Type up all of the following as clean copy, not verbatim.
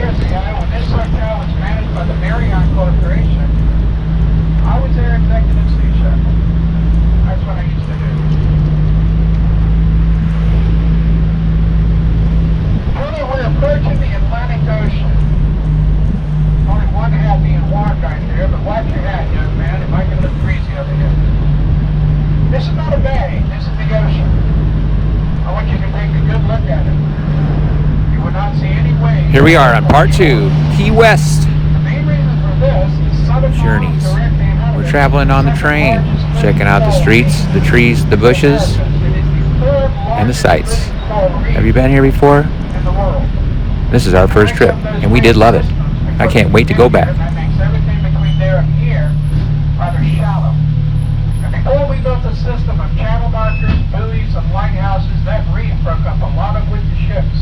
years ago, when this hotel was managed by the Marriott Corporation, I was their executive sous chef. That's what I used to do. Truly, we're approaching the Atlantic Ocean. Only one hat being warm right there, but watch your hat, young man. It might get a little breezy over here. This is not a bay. This is the ocean. I want you to take a good look at it. You will not see any waves. Here we are on part 2, Key West The main reason for this is Southern journeys. Mall directly inhabited. We're traveling on the train, checking out the streets, the trees, the bushes, and the sights. Have you been here before? In the world. This is our first trip, and we did love it. I can't wait to go back. That makes everything between there and here rather shallow. And before we built a system of channel markers, buoys, and lighthouses, that reef broke up a lot of wooden ships.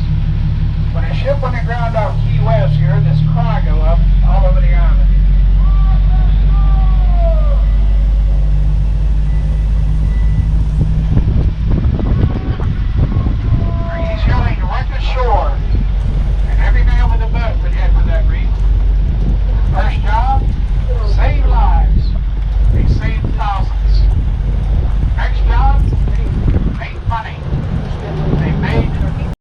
When a ship went aground off Key West, you heard this cry go up all over the island. He's yelling, "Run to shore!" And every man with a boat would head for that reef. First job, save lives. They saved thousands. Next job, make money. They made millions.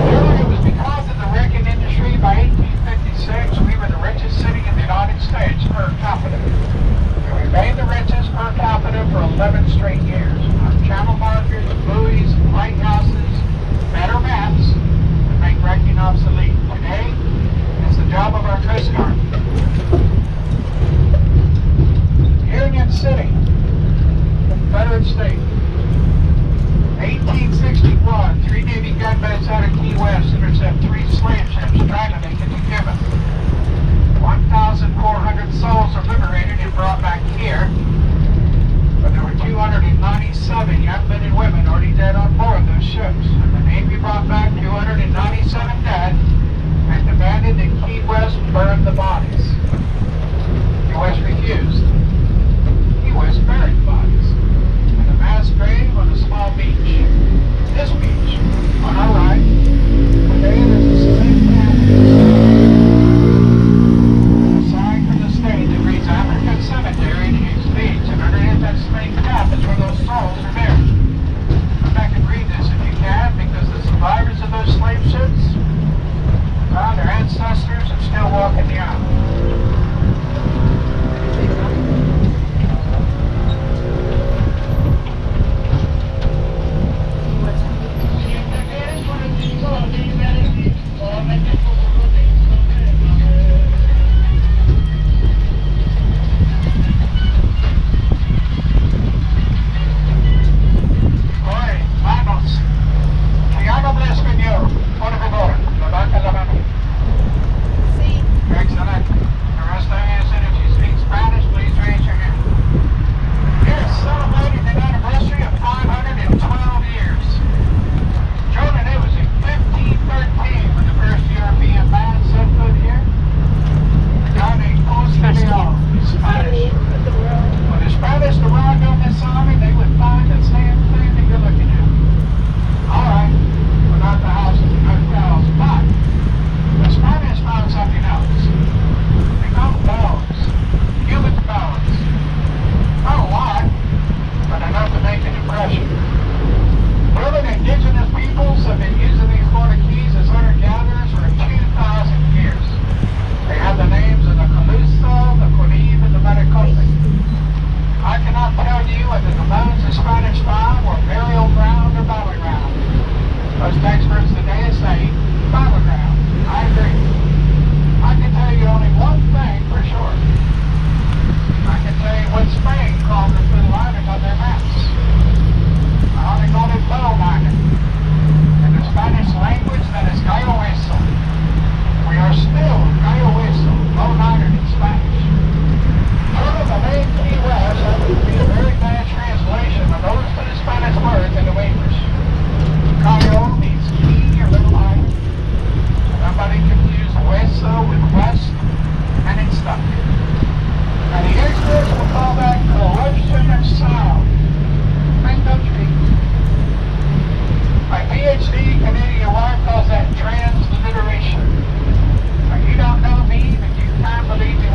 Surely it was because of the wrecking industry. By 1856, we were the richest city in the United States per capita. We remained the richest per capita for 11 straight years. Our channel markers, buoys, lighthouses, better maps to make wrecking obsolete. Today, it's the job of our Coast Guard. Union City, Confederate State. 1861, 3 Navy gunboats out of Key West intercept 3 slave ships trying to make it to Cuba. 1,400 souls are liberated and brought back here, but there were 297 young men and women already dead on board those ships. And the Navy brought back 297 dead and demanded that Key West burn the bodies. Key West refused. Key West buried the bodies in a mass grave on a small beach. This beach, on our right, today there's a cement plant. The sign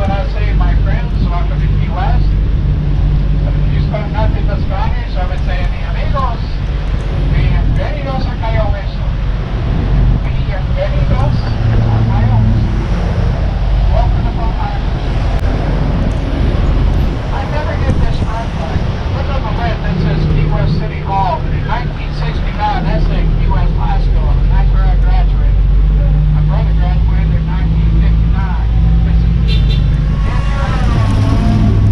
when I say my friends, welcome to Key West. But if you spoke nothing but Spanish, I would say mi amigos, bienvenidos a Cayo Mesa. Bienvenidos a Cayo Mesa. Welcome to Long Island. I never get this right. Look on the left that says Key West City Hall, but in 1969 that said Key West High School, and that's where I graduated. My brother graduated in 1959.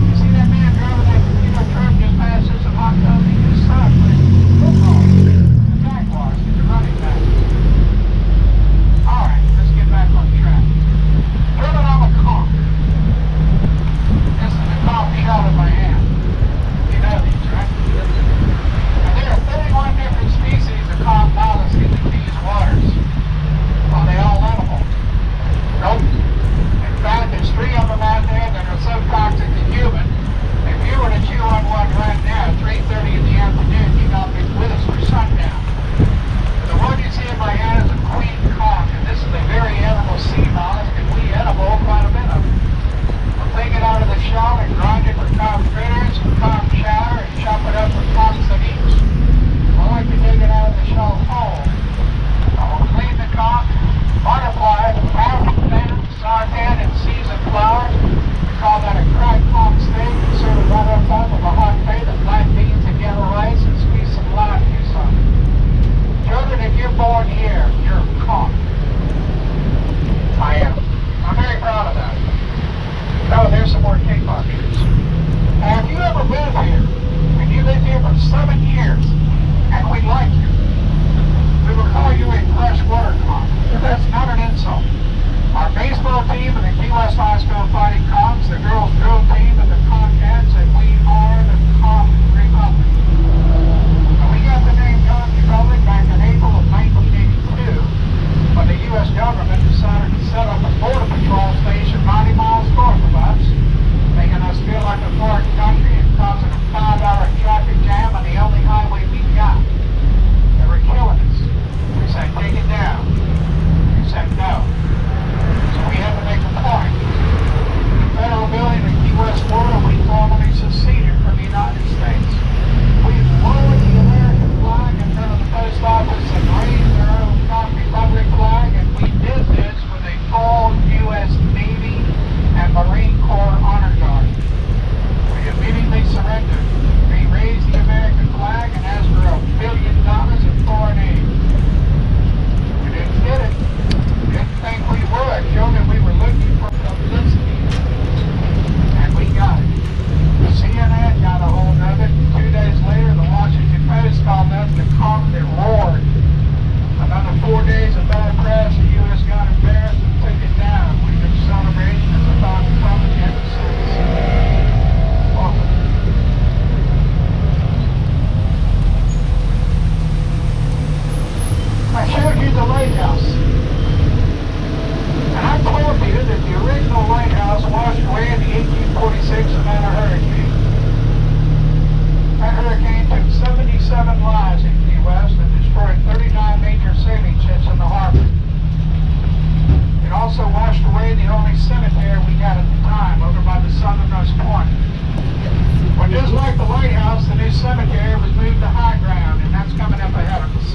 You see that man driving that truck just past us in hot tub? He just sucked with football. The Jaguars, he's a running back. Alright, let's get back on track. Driven on a conch. This is the conch shot in my hand. You know these, right? And there are 31 different species of conch mollusks in these waters. Are they all edible? Nope. In fact, there's 3 of them out there that are so toxic to human. If you were to chew on one right now at 3:30 in the afternoon, you got to be with us for sundown. The one you see in my hand is a queen conch, and this is a very edible sea mollusk, and we edible quite a bit of it. We'll take it out of the shell and grind it for conch fritters and conch chowder and chop it up for conch ceviche. I like to take it out of the shell whole. I will clean the conch, multiply it, half thin, sauteed, and seasoned flour. We call that a cracked conch steak, and serve it right on top of a hot plate of black beans and yellow rice, and squeeze some lime juice on it. Children, if you're born here, you're a conch. I am. I'm very proud of that. Oh, there's some more kickboxers. Have you ever been here? And you lived here for 7 years, and we like you. We will call you a freshwater conch. That's not an insult. Our baseball team and the Key West High School Fighting Conchs, the girls' drill team and the Conchets, and we are the Conch Republic. And we got the name Conch Republic back in April of 1982 when the U.S. government decided to set up a border patrol station 90 miles north of us, making us feel like a foreign country and causing a $5 traffic jam on the only highway we got. They were killing us. We said, take it down. We said, no. So we had to make a point. The federal building in Key West, Florida, we formally seceded from the United States. We lowered the American flag in front of the post office and raised our own Conch Republic flag, and we did this with a full U.S. Navy and Marine Corps honor guard. We immediately surrendered. We raised the American flag and asked for $1 billion in foreign aid. We didn't get it. Didn't think we would. Showed that we were looking for publicity. And we got it. The CNN got a hold of it. 2 days later, the Washington Post called us the conch that roared. Another 4 days of bad press, the U.S. got embarrassed and took it down. We've been celebrating as a Conch Republic ever since. Welcome. I showed you the lighthouse. And I told you that the original lighthouse washed away in the 1846 Savannah hurricane. That hurricane took 77 lives in Key West and destroyed 39 major sailing ships in the harbor. It also washed away the only cemetery we had at the time over by the southernmost point. But just like the lighthouse, the new cemetery was moved to high ground, and that's coming up ahead of us.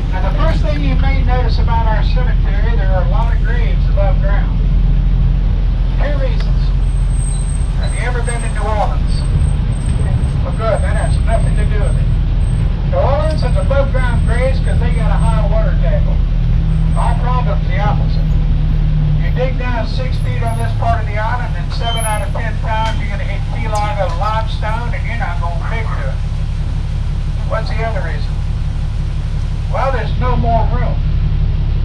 Now the first thing you may notice about our cemetery, there are a lot of graves above ground. 2 reasons. Have you ever been to New Orleans? Well good, that has nothing to do with it. New Orleans has above ground graves because they got a high water table. Our problem's the opposite. You dig down 6 feet on this part of the island, and 7 out of 10 times you're going to hit key line of limestone, and you're not going to dig to it. What's the other reason? Well, there's no more room.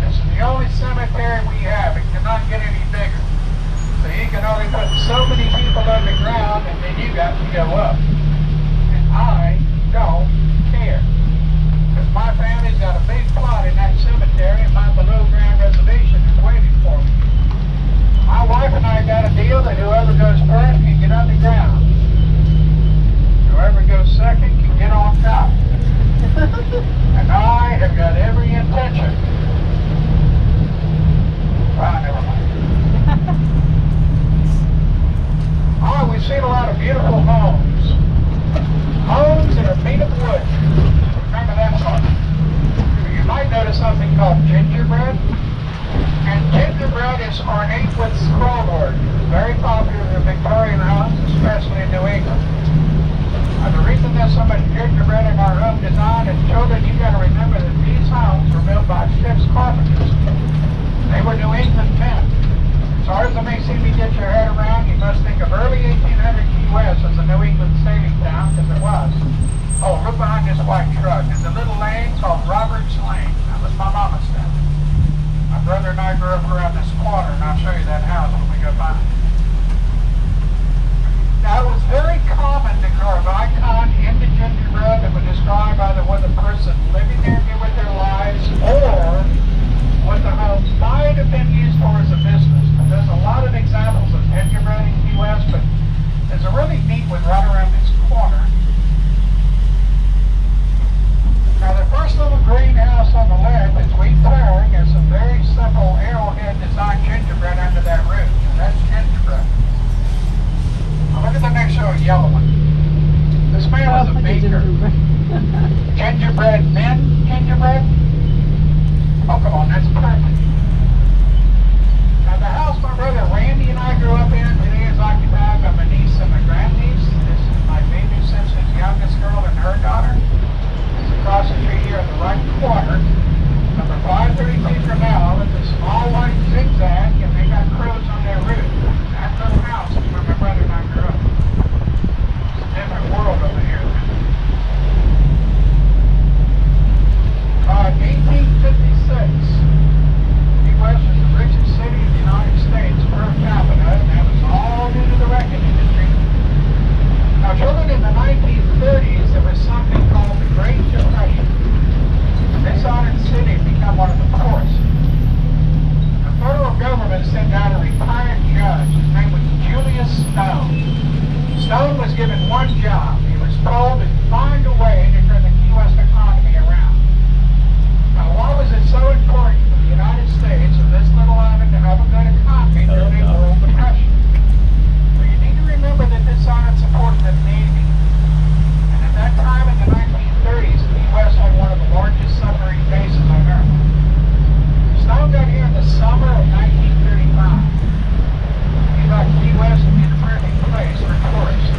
This is the only cemetery we have. It cannot get any bigger. So you can only put so many people underground, and then you got to go up. And I don't care. Because my family's got a big plot in that cemetery, and my below ground reservation is waiting for me. My wife and I got a deal that whoever goes first can get underground. Whoever goes second can get on top. And I have got every intention. Well, never mind. gingerbread men gingerbread? Oh, come on, that's perfect. Now, the house my brother Randy and I grew up in today is occupied by my niece and my grandniece. This is my baby Simpson's youngest girl and her daughter. It's across the street here in the right corner. Number 532 from now, with this small white zigzag, and they got crows on their roof. That little house is where my brother and I grew up. It's a different world over here. 1856. Key West was the richest city in the United States per capita, and that was all due to the wrecking industry. Now, children, in the 1930s, there was something called the Great Depression. This honored city became one of the poorest. The federal government sent out a retired judge. His name was Julius Stone. Stone was given one job. He was told to find a way to turn the Key West economy around. Now, why was it so important for the United States and this little island to have a good economy during the World Depression? Well, you need to remember that this island supported the Navy. And at that time in the 1930s, Key West had one of the largest submarine bases on Earth. Stone got here in the summer of 1935. He thought Key West would be the perfect place for tourists.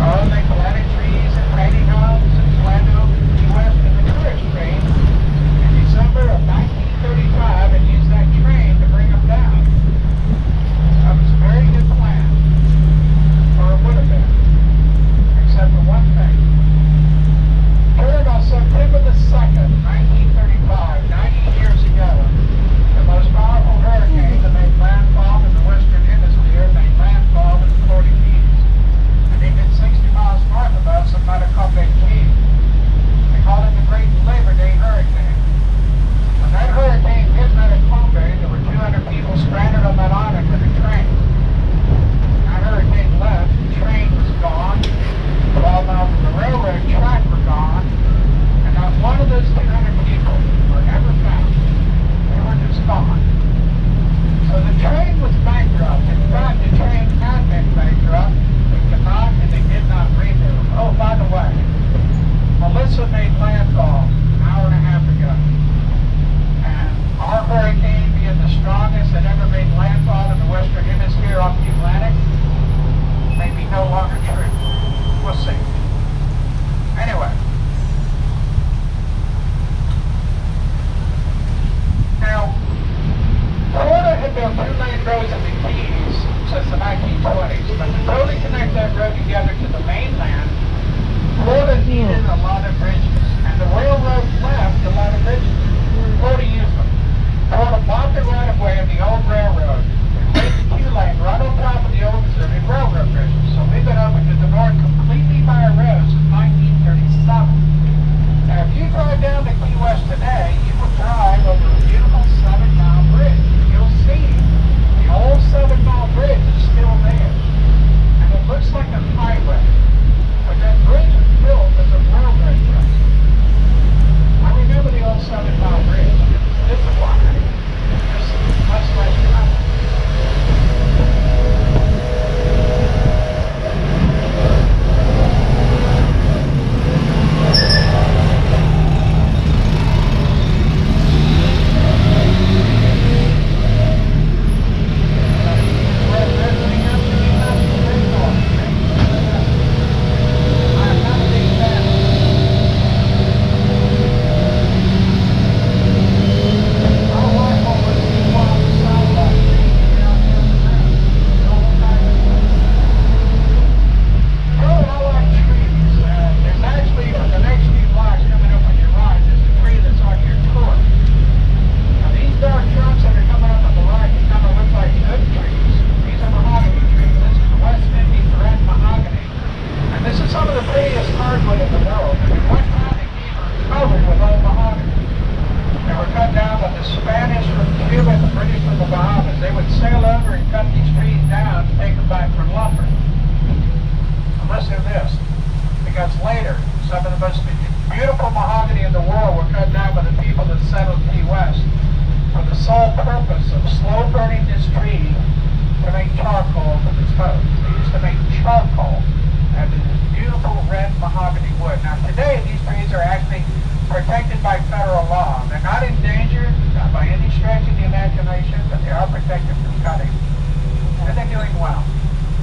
Oh, they planted trees and painted homes and planned to open Key West in the tourist train in December of 1935 and used that train to bring them down. That was a very good plan. Or it would have been. Except for one thing. Occurred on September the 2nd, 1935, 90 years ago, the most powerful hurricane that made landfall in the Western Hemisphere made landfall in the Florida Keys. And they did 60 miles north of us in Metacombe Key. They called it the Great Labor Day Hurricane. When that hurricane hit Metacombe, there were 200 people stranded on that island with a train. That hurricane left, the train was gone, 12 miles of the railroad track were gone, and not one of those 200 people were ever found. They were just gone. So the train was bankrupt. In fact, the train had been bankrupt. They could not and they did not renew. Oh, by the way, Melissa made landfall an hour and a half ago. And our hurricane being the strongest that ever made landfall in the Western Hemisphere off the Atlantic may be no longer true. We'll see. Anyway. Now, Florida had built 2-lane roads in the Keys since the 1920s, but to totally connect that road together to the mainland, Florida needed a lot of bridges, and the railroad left a lot of bridges. Florida used them. Florida bought the right-of-way of the old railroad and laid the 2-lane right on top of the old deserted railroad bridges. So we've been open to the north completely by a road since 1937. Now, if you drive down to Key West today, you will drive over a beautiful 7-mile bridge. You'll see the old 7-mile bridge is still there. And it looks like a highway. But that bridge was built as a railroad track. I remember the old 7-mile bridge. This is why. Just much less traffic. Charcoal, and this beautiful red mahogany wood. Now today these trees are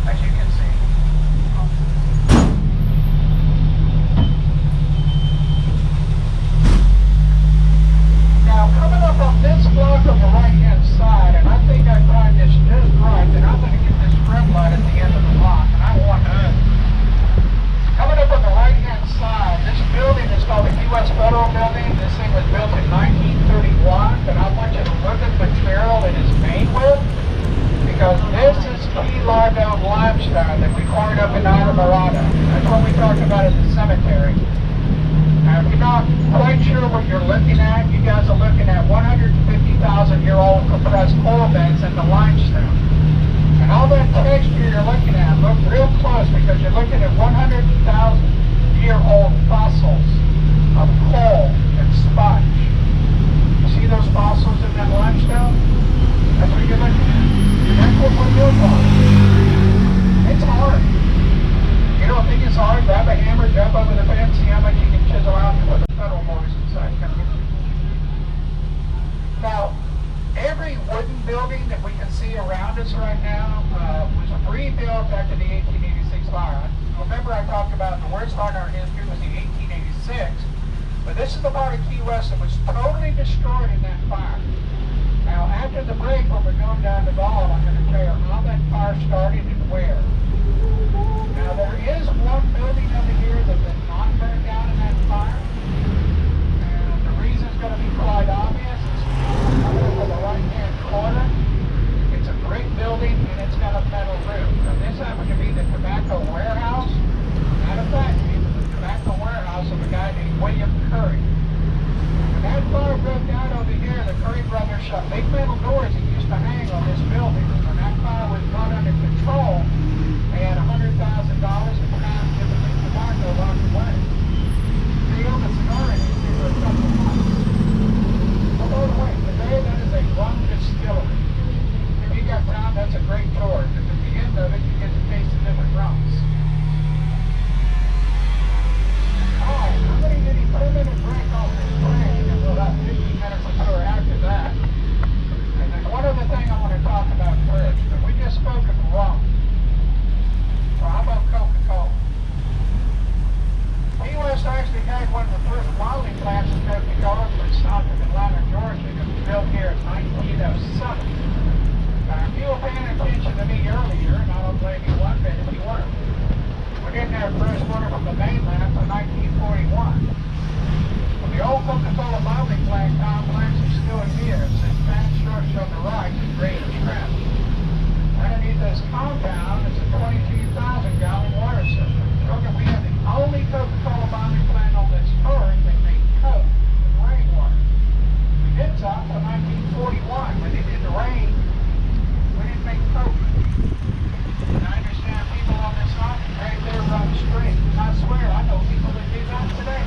as you can see. Now, coming up on this block on the right-hand side, and I think I timed this just right, and I'm going to get this red light at the end of the block, and I want to. Coming up on the right-hand side, this building is called the U.S. Federal Building. This thing was built in 1931, but I want you to look at the material it is made with, because this is Key Largo limestone that we quarried up in Islamorada. That's what we talked about at the cemetery. Now, if you're not quite sure what you're looking at, you guys are looking at 150,000-year-old compressed oil beds in the limestone. And all that texture you're looking at, look real close because you're looking at 100,000-year-old fossils of coal and sponge. You see those fossils in that limestone? That's what you're looking at. And that's what we're doing on. It's hard. You don't think it's hard? Grab a hammer, jump over the fence, see how much you can chisel out and put the federal boys inside. Now, every wooden building that we can see around us right now was rebuilt after the 1886 fire. Remember I talked about the worst fire in our history was the 1886, but this is the part of Key West that was totally destroyed in that fire. Now, after the break, when we're going down the ball, I'm going to tell you how that fire started and where. Now, there is one building over here that did not burn down in that fire. And the reason is going to be quite obvious. It's over the right-hand corner. It's a brick building, and it's got a metal roof. Now, this happened to be the tobacco warehouse. Matter of fact, it was the tobacco warehouse of a guy named William Curry. When that fire broke out over here, the Curry brothers shut big metal doors that used to hang on this building. When that fire was brought under control, they had $100,000 to pound typically tobacco locked away. They owned a cigar industry for a couple of months. Oh, by the way, today that is a rum distillery. If you got time, that's a great tour, because at the end of it, you get to taste the different rums. Alright, I'm going to give you a 2-minute break off this train, and we'll have 15 minutes of tour after that. And there's one other thing I want to talk about first. And we just spoke of rum. Well, how about Coca-Cola? Key West actually had one of the first bottling plants of Coca-Cola for south of Atlanta, Georgia. It was built here in 1907. Now, if you were paying attention to me earlier, and I don't blame you one bit if you weren't, we didn't have fresh water from the mainland until 1941. Well, the old Coca-Cola bottling plant complex is still here. It's this fat structure on the right is grade of shrimp. Underneath this compound is a 22,000-gallon water system. Children, we have the only Coca-Cola bottling plant on this earth that made Coke with rainwater. We did so until 1941. When they did the rain, we didn't make Coke. And I understand people on this side right there around the street. I swear, I know people that do that today.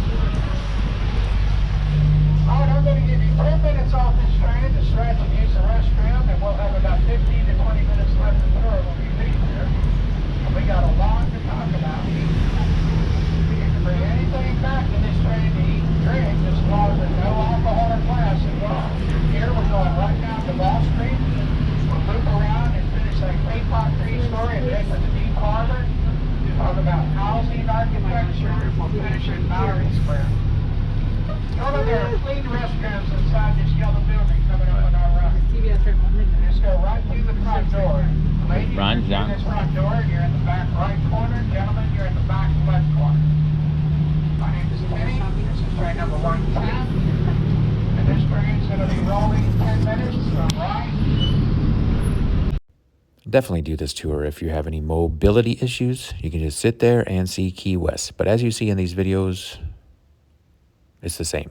All right, I'm going to give you 10 minutes off this train to stretch and use the restroom, and we'll have about 15 to 20 minutes left to tour when we leave here. And we got a lot to talk about. You can bring anything back to this train to eat and drink, as long as there's no alcohol or glass involved. Here we're going right down to Wall Street. We'll loop around and finish that K-pop 3-story and head to the Deep Harbor. Talk about housing architecture. We'll finish in Bowery Square. Notice there are clean restrooms inside this yellow building coming up on our right. Just go right through the front door. Ladies, Ron, you're John. in this front door, you're in the back right corner. Gentlemen, you're in the back left corner. My name is Kenny. This is train number 110. And this train's going to be rolling 10 minutes from right. Definitely do this tour if you have any mobility issues. You can just sit there and see Key West. But as you see in these videos, it's the same.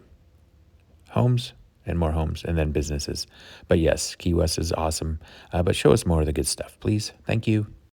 Homes and more homes and then businesses. But yes, Key West is awesome. But show us more of the good stuff, please. Thank you.